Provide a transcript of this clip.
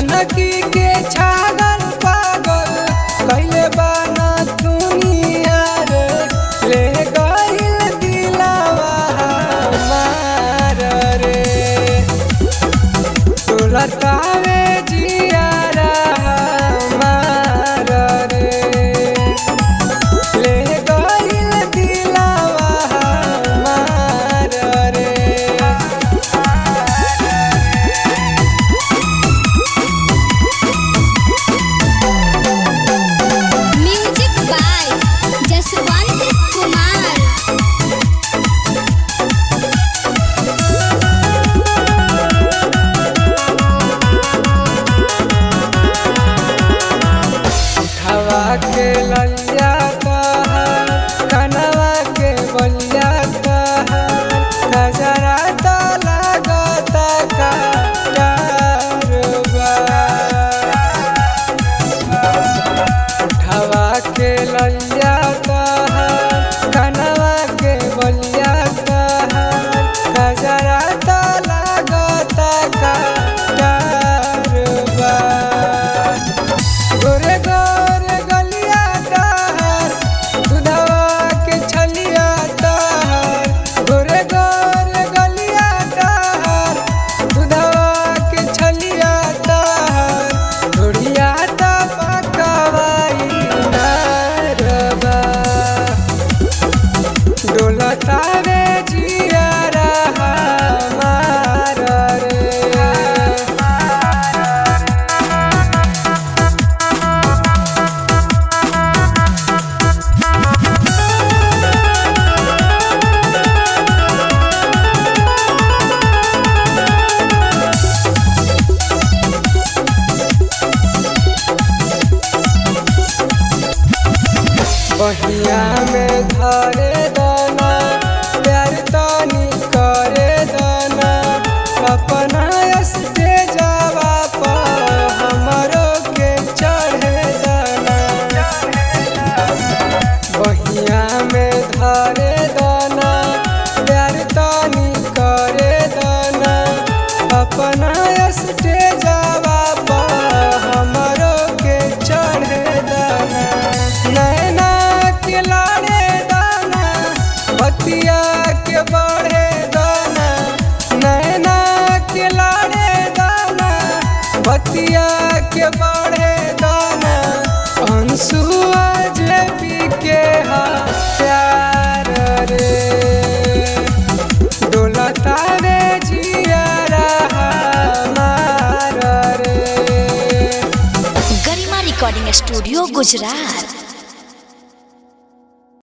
जानकी के छागल पागल कैले बाना दुनिया रे, ले गइल दिलवा हमार रे। डोलतावे जियारा हमार रे, ले गइल दिलवा हमार रे। Music by Jaswant Kumar. उठवा के ललिया कहर, कनवा के बलिया कहर, नजरा तो लागता काटरबा। उठवा के ललिया कहर, कनवा के बलिया कहर, नजरा तो लागता काटरबा। गोरे गोरे गलिया तहर, दूधवा के छलिया तहर। गोरे गोरे गलिया तहर, दूधवा के छलिया तहर। ढोढ़िया त पकवाई नारबा, डोलतावे जियारा हमार रे। बहिया में धरे दाना, प्यार तानी करे दाना। अपना से जावा पर हमरो के चढ़े दाना। बहिया में धरे दाना, प्यार तानी करे दाना। अपना से जावा पर हमरो के चढ़े दाना। नैना के लाड़े दाना, बतिया के बढ़े दाना। नैना के लाड़े दाना, बतिया के बढ़े दाना। अंसुआ जेबी के हा प्यार रे, डोलतावे जियारा हमार रे। गरिमा रिकॉर्डिंग स्टूडियो गुजरात।